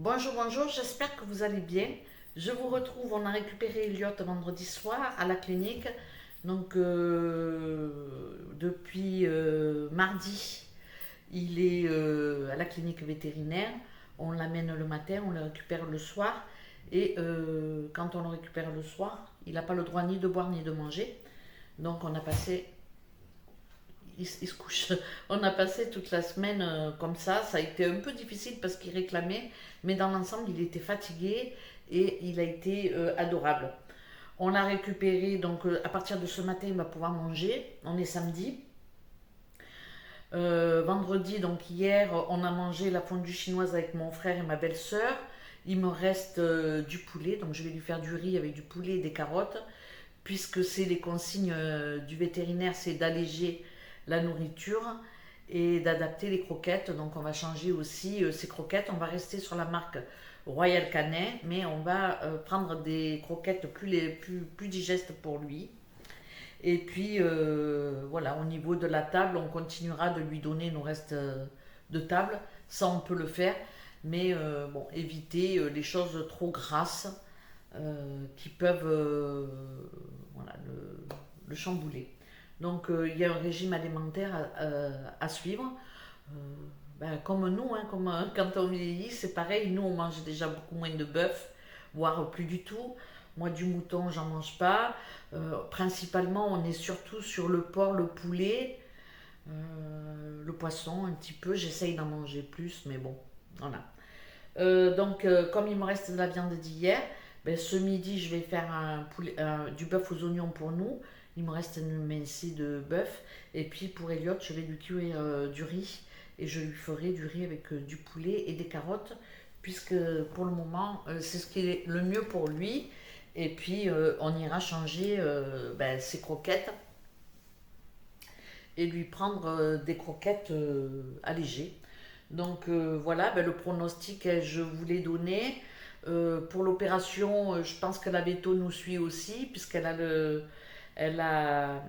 Bonjour, bonjour, j'espère que vous allez bien. Je vous retrouve, on a récupéré Elliot vendredi soir à la clinique. Donc depuis mardi, il est à la clinique vétérinaire. On l'amène le matin, on le récupère le soir. Et quand on le récupère le soir, il n'a pas le droit ni de boire ni de manger. Donc on a passé il se couche. On a passé toute la semaine comme ça a été un peu difficile parce qu'il réclamait, mais dans l'ensemble, il était fatigué et il a été adorable. On l'a récupéré, donc à partir de ce matin, il va pouvoir manger. On est samedi. Vendredi, donc hier, on a mangé la fondue chinoise avec mon frère et ma belle-sœur. Il me reste du poulet, donc je vais lui faire du riz avec du poulet et des carottes, puisque c'est les consignes du vétérinaire, c'est d'alléger la nourriture et d'adapter les croquettes. Donc on va changer aussi ces croquettes. On va rester sur la marque Royal Canin, mais on va prendre des croquettes plus digestes pour lui. Et puis voilà, au niveau de la table, on continuera de lui donner nos restes de table. Ça, on peut le faire, mais bon, éviter les choses trop grasses qui peuvent voilà, le chambouler. Donc il y a un régime alimentaire à suivre. Euh, comme nous, hein, comme quand on vieillit, c'est pareil. Nous, on mange déjà beaucoup moins de bœuf, voire plus du tout. Moi, du mouton, j'en mange pas. Principalement, on est surtout sur le porc, le poulet, le poisson un petit peu. J'essaye d'en manger plus, mais bon, voilà. Comme il me reste de la viande d'hier, ce midi, je vais faire du bœuf aux oignons pour nous. Il me reste une mincie de bœuf. Et puis pour Elliot, je vais lui cuire du riz. Et je lui ferai du riz avec du poulet et des carottes. Puisque pour le moment, c'est ce qui est le mieux pour lui. Et puis on ira changer ses croquettes. Et lui prendre des croquettes allégées. Donc voilà, le pronostic, je vous l'ai donné. Pour l'opération, je pense que la veto nous suit aussi, puisqu'elle a elle a,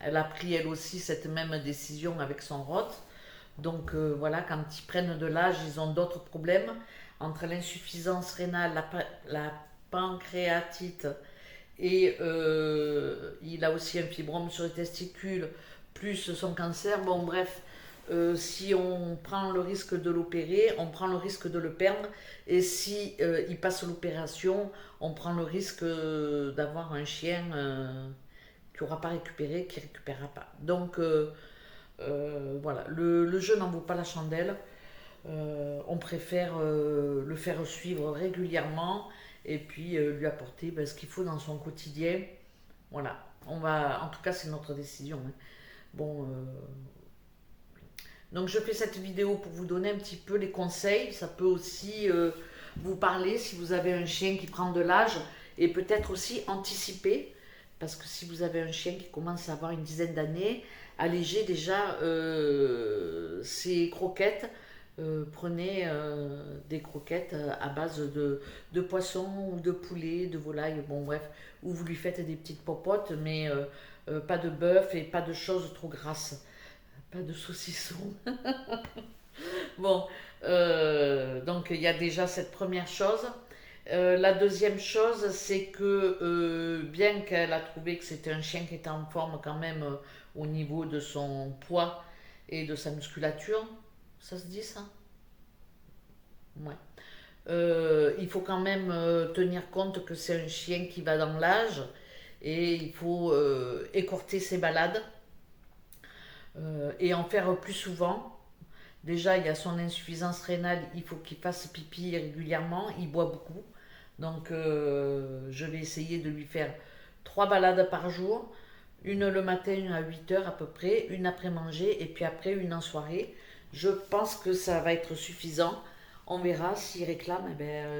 elle a pris elle aussi cette même décision avec son ROT. Donc voilà, quand ils prennent de l'âge, ils ont d'autres problèmes. Entre l'insuffisance rénale, la pancréatite et il a aussi un fibrome sur les testicules, plus son cancer. Bon, bref, si on prend le risque de l'opérer, on prend le risque de le perdre. Et si il passe l'opération, on prend le risque d'avoir un chien qui n'aura pas récupéré, qui ne récupérera pas. Donc voilà, le jeu n'en vaut pas la chandelle. On préfère le faire suivre régulièrement et puis lui apporter ce qu'il faut dans son quotidien. Voilà, en tout cas, c'est notre décision. Hein. Bon, donc je fais cette vidéo pour vous donner un petit peu les conseils. Ça peut aussi vous parler si vous avez un chien qui prend de l'âge et peut-être aussi anticiper. Parce que si vous avez un chien qui commence à avoir une dizaine d'années, allégez déjà ses croquettes. Prenez des croquettes à base de poisson ou de poulet, de volaille, bon bref, ou vous lui faites des petites popotes, mais pas de bœuf et pas de choses trop grasses, pas de saucisson. Bon, donc il y a déjà cette première chose. La deuxième chose, c'est que bien qu'elle a trouvé que c'était un chien qui était en forme quand même au niveau de son poids et de sa musculature, ça se dit ça? Ouais. Il faut quand même tenir compte que c'est un chien qui va dans l'âge et il faut écorter ses balades et en faire plus souvent. Déjà, il y a son insuffisance rénale, il faut qu'il fasse pipi régulièrement, il boit beaucoup. Donc, je vais essayer de lui faire 3 balades par jour, une le matin à 8 heures à peu près, une après manger et puis après une en soirée. Je pense que ça va être suffisant. On verra s'il réclame,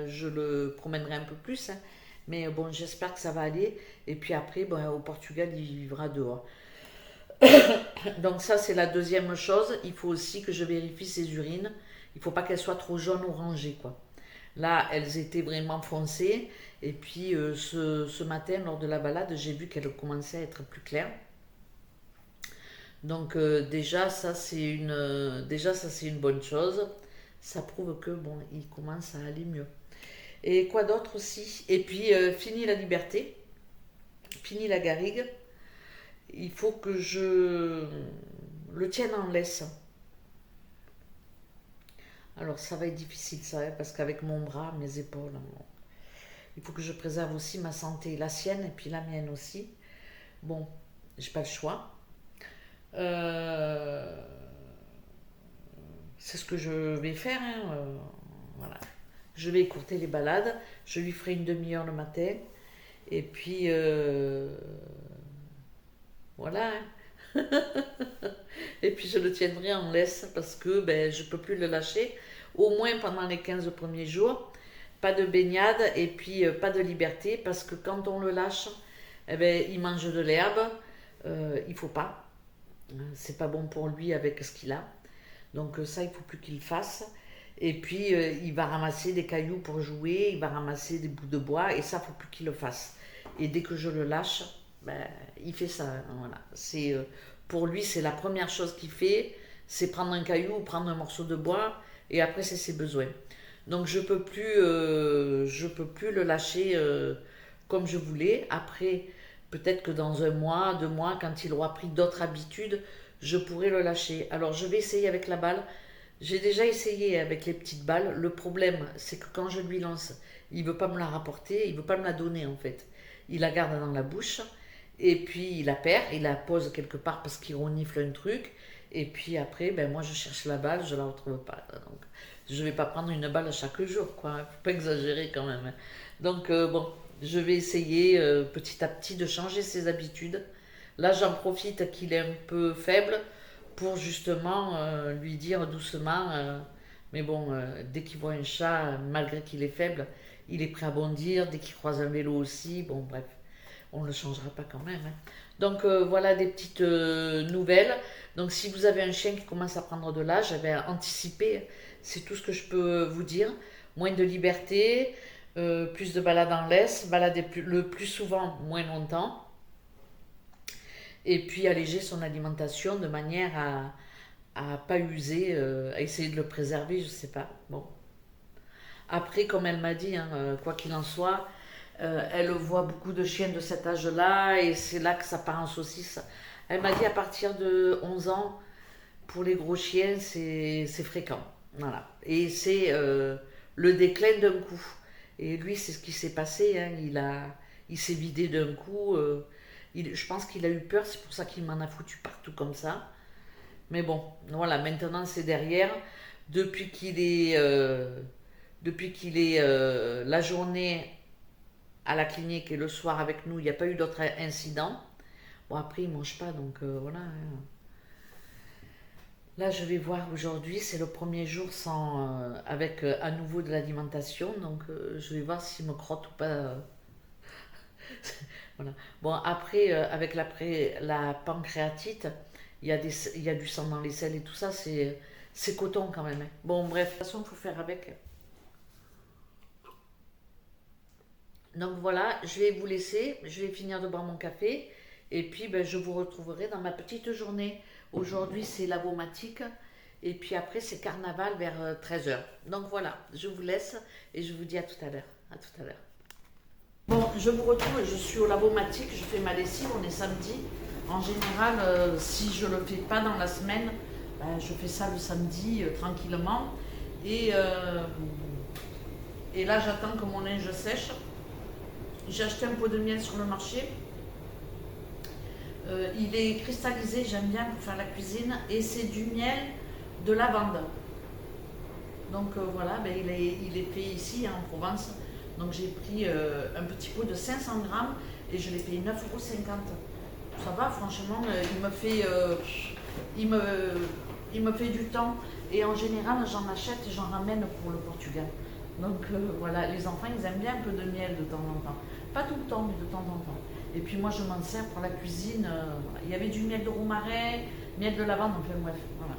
je le promènerai un peu plus. Hein. Mais bon, j'espère que ça va aller. Et puis après, au Portugal, il vivra dehors. Donc ça, c'est la deuxième chose. Il faut aussi que je vérifie ses urines. Il ne faut pas qu'elles soient trop jaunes ou orangées, quoi. Là, elles étaient vraiment foncées. Et puis ce matin, lors de la balade, j'ai vu qu'elles commençaient à être plus claires. Donc déjà, ça c'est une bonne chose. ça prouve que bon, il commence à aller mieux. Et quoi d'autre aussi? Et puis, fini la liberté, fini la garrigue, il faut que je le tienne en laisse. Alors ça va être difficile ça, hein, parce qu'avec mon bras, mes épaules, il faut que je préserve aussi ma santé, la sienne et puis la mienne aussi. Bon, j'ai pas le choix. Euh, c'est ce que je vais faire, hein, voilà. Je vais écourter les balades, je lui ferai une demi-heure le matin, et puis voilà, hein. Et puis je le tiendrai en laisse parce que ben, je ne peux plus le lâcher, au moins pendant les 15 premiers jours. Pas de baignade et puis pas de liberté parce que quand on le lâche, eh ben, il mange de l'herbe, il ne faut pas. C'est pas bon pour lui avec ce qu'il a. Donc ça, il ne faut plus qu'il le fasse. Et puis il va ramasser des cailloux pour jouer, il va ramasser des bouts de bois et ça, il ne faut plus qu'il le fasse. Et dès que je le lâche, ben, il fait ça. Voilà. Pour lui, c'est la première chose qu'il fait, c'est prendre un caillou ou prendre un morceau de bois et après, c'est ses besoins. Donc je peux plus le lâcher comme je voulais. Après, peut-être que dans un mois, 2 mois, quand il aura pris d'autres habitudes, je pourrai le lâcher. Alors je vais essayer avec la balle. J'ai déjà essayé avec les petites balles. Le problème, c'est que quand je lui lance, il veut pas me la rapporter, il veut pas me la donner en fait. Il la garde dans la bouche et puis il la perd, il la pose quelque part parce qu'il renifle un truc. Et puis après, ben moi je cherche la balle, je la retrouve pas. Donc je vais pas prendre une balle chaque jour, quoi. Faut pas exagérer quand même, hein. Donc bon, je vais essayer petit à petit de changer ses habitudes. Là, j'en profite qu'il est un peu faible pour justement lui dire doucement. Mais bon, dès qu'il voit un chat, malgré qu'il est faible, il est prêt à bondir. Dès qu'il croise un vélo aussi, bon bref, on ne le changera pas quand même, hein. Donc voilà des petites nouvelles. Donc si vous avez un chien qui commence à prendre de l'âge, eh bien, anticipez, c'est tout ce que je peux vous dire. Moins de liberté, plus de balades en laisse, balader le plus souvent, moins longtemps. Et puis alléger son alimentation de manière à pas user, à essayer de le préserver, je sais pas. Bon. Après, comme elle m'a dit, hein, quoi qu'il en soit, elle voit beaucoup de chiens de cet âge-là et c'est là que ça part en saucisse. Elle m'a dit à partir de 11 ans, pour les gros chiens, c'est fréquent. Voilà. Et c'est le déclin d'un coup. Et lui, c'est ce qui s'est passé, hein. Il s'est vidé d'un coup. Je pense qu'il a eu peur, c'est pour ça qu'il m'en a foutu partout comme ça. Mais bon, voilà, maintenant c'est derrière. Depuis qu'il est, la journée à la clinique et le soir avec nous, il n'y a pas eu d'autres incidents. Bon, après, il ne mange pas, donc voilà, hein. Là, je vais voir aujourd'hui, c'est le premier jour sans, avec à nouveau de l'alimentation, donc je vais voir s'il me crotte ou pas. Voilà. Bon, après, avec la pancréatite, il y a du sang dans les selles et tout ça, c'est coton quand même, hein. Bon, bref, de toute façon, il faut faire avec. Donc voilà, je vais vous laisser, je vais finir de boire mon café et puis ben, je vous retrouverai dans ma petite journée. Aujourd'hui, c'est lavomatique et puis après, c'est carnaval vers 13h. Donc voilà, je vous laisse et je vous dis à tout à l'heure. À tout à l'heure. Bon, je vous retrouve, je suis au lavomatique, je fais ma lessive, on est samedi. En général, si je ne le fais pas dans la semaine, ben, je fais ça le samedi tranquillement. Et, euh, et là, j'attends que mon linge sèche. J'ai acheté un pot de miel sur le marché. Il est cristallisé, j'aime bien pour faire la cuisine. Et c'est du miel de lavande. Donc voilà, ben, il est fait ici, hein, en Provence. Donc j'ai pris un petit pot de 500 grammes et je l'ai payé 9,50 €. Ça va, franchement, il me fait du temps. Et en général, j'en achète et j'en ramène pour le Portugal. Donc voilà, les enfants, ils aiment bien un peu de miel de temps en temps. Pas tout le temps, mais de temps en temps. Et puis moi, je m'en sers pour la cuisine. Voilà. Il y avait du miel de romarin, miel de lavande, enfin bref, voilà.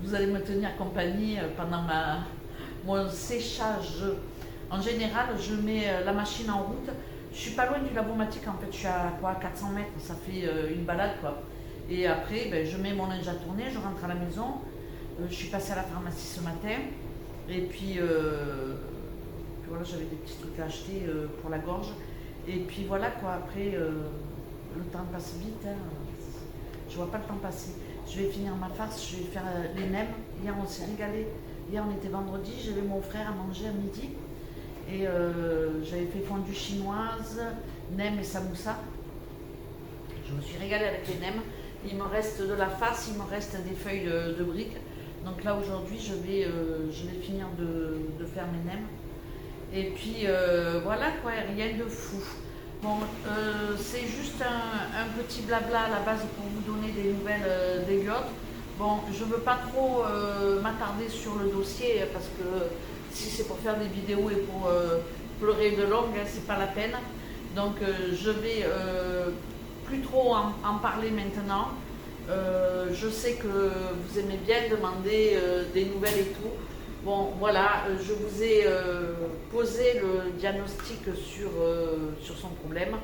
Vous allez me tenir compagnie pendant mon séchage. En général, je mets la machine en route. Je suis pas loin du lavomatique, en fait. Je suis à quoi, 400 mètres. Ça fait une balade, quoi. Et après, ben, je mets mon linge à tourner, je rentre à la maison. Je suis passée à la pharmacie ce matin. Et puis voilà, j'avais des petits trucs à acheter pour la gorge. Et puis voilà quoi, après, le temps passe vite. Hein. Je vois pas le temps passer. Je vais finir ma farce, je vais faire les nems. Hier, on s'est régalé. Hier, on était vendredi, j'avais mon frère à manger à midi. Et j'avais fait fondue chinoise, nems et samoussa. Je me suis régalée avec les nems. Il me reste de la farce, il me reste des feuilles de briques. Donc là, aujourd'hui, je vais finir de faire mes nems. Et puis, voilà quoi, rien de fou. Bon, c'est juste un petit blabla à la base pour vous donner des nouvelles des yachts. Bon, je ne veux pas trop m'attarder sur le dossier parce que si c'est pour faire des vidéos et pour pleurer de longue, hein, c'est pas la peine. Donc, je vais plus trop en parler maintenant. Je sais que vous aimez bien demander des nouvelles et tout. Bon, voilà, je vous ai posé le diagnostic sur son problème.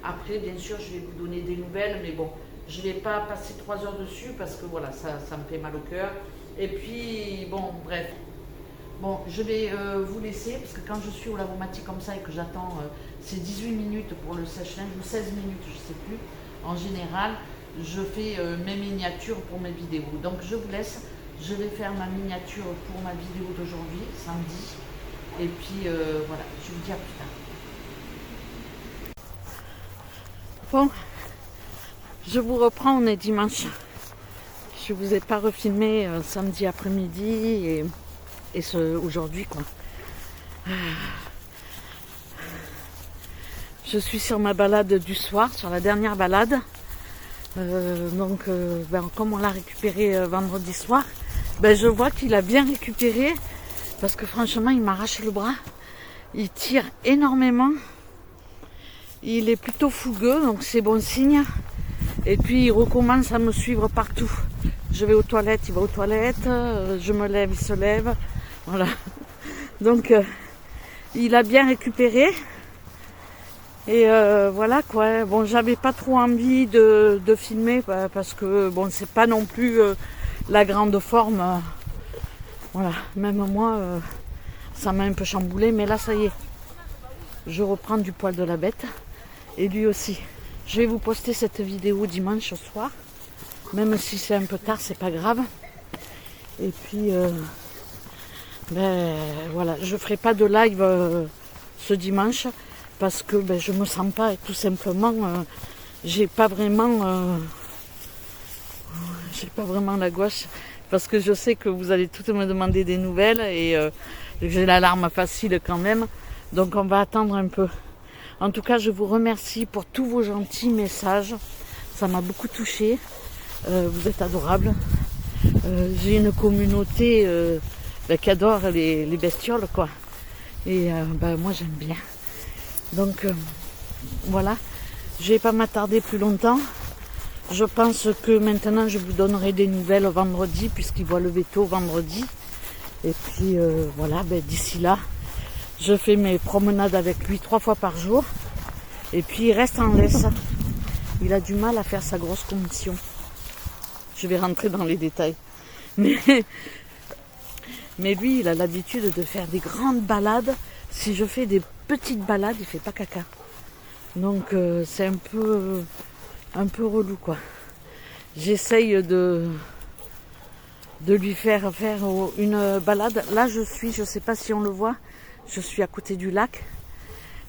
Après, bien sûr, je vais vous donner des nouvelles, mais bon, je ne vais pas passer 3 heures dessus parce que voilà, ça me fait mal au cœur. Et puis, bon, bref. Bon, je vais vous laisser parce que quand je suis au lavomatique comme ça et que j'attends, c'est 18 minutes pour le sèche-linge ou 16 minutes, je ne sais plus. En général, je fais mes miniatures pour mes vidéos. Donc, je vous laisse. Je vais faire ma miniature pour ma vidéo d'aujourd'hui, samedi. Et puis voilà, je vous dis à plus tard. Bon, je vous reprends, on est dimanche. Je ne vous ai pas refilmé samedi après-midi et aujourd'hui quoi. Je suis sur ma balade du soir, sur la dernière balade. Comme on l'a récupéré vendredi soir, je vois qu'il a bien récupéré parce que franchement il m'arrache le bras, il tire énormément, il est plutôt fougueux donc c'est bon signe. Et puis il recommence à me suivre partout. Je vais aux toilettes, il va aux toilettes, je me lève, il se lève, voilà. Donc il a bien récupéré. Et voilà quoi. Bon, j'avais pas trop envie de filmer parce que bon, c'est pas non plus la grande forme. Voilà, même moi, ça m'a un peu chamboulé, mais là ça y est, je reprends du poil de la bête et lui aussi. Je vais vous poster cette vidéo dimanche soir, même si c'est un peu tard, c'est pas grave. Et puis voilà, je ferai pas de live ce dimanche. Parce que je me sens pas, tout simplement, j'ai pas vraiment la gouache, parce que je sais que vous allez toutes me demander des nouvelles et j'ai la larme facile quand même, donc on va attendre un peu. En tout cas, je vous remercie pour tous vos gentils messages, ça m'a beaucoup touchée, vous êtes adorables. J'ai une communauté qui adore les bestioles quoi, et moi j'aime bien. Donc voilà, je ne vais pas m'attarder plus longtemps. Je pense que maintenant je vous donnerai des nouvelles vendredi puisqu'il va lever tôt vendredi. Et puis voilà, d'ici là, je fais mes promenades avec lui 3 fois par jour. Et puis il reste en laisse. Il a du mal à faire sa grosse commission. Je vais rentrer dans les détails. Mais lui, il a l'habitude de faire des grandes balades. Si je fais des petites balades, il fait pas caca. Donc c'est un peu relou quoi. J'essaye de lui faire une balade. Là je sais pas si on le voit, je suis à côté du lac.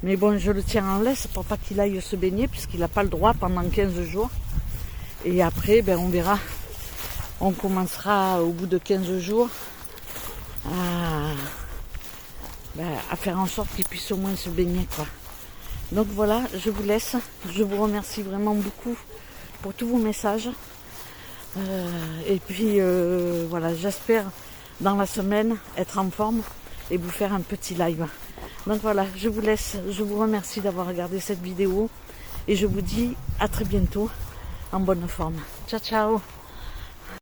Mais bon, je le tiens en laisse pour pas qu'il aille se baigner puisqu'il n'a pas le droit pendant 15 jours. Et après, on verra. On commencera au bout de 15 jours à faire en sorte qu'il puisse au moins se baigner quoi. Donc voilà, je vous laisse. Je vous remercie vraiment beaucoup pour tous vos messages. Et puis voilà, j'espère dans la semaine être en forme et vous faire un petit live. Donc voilà, je vous laisse. Je vous remercie d'avoir regardé cette vidéo et je vous dis à très bientôt en bonne forme. Ciao ciao.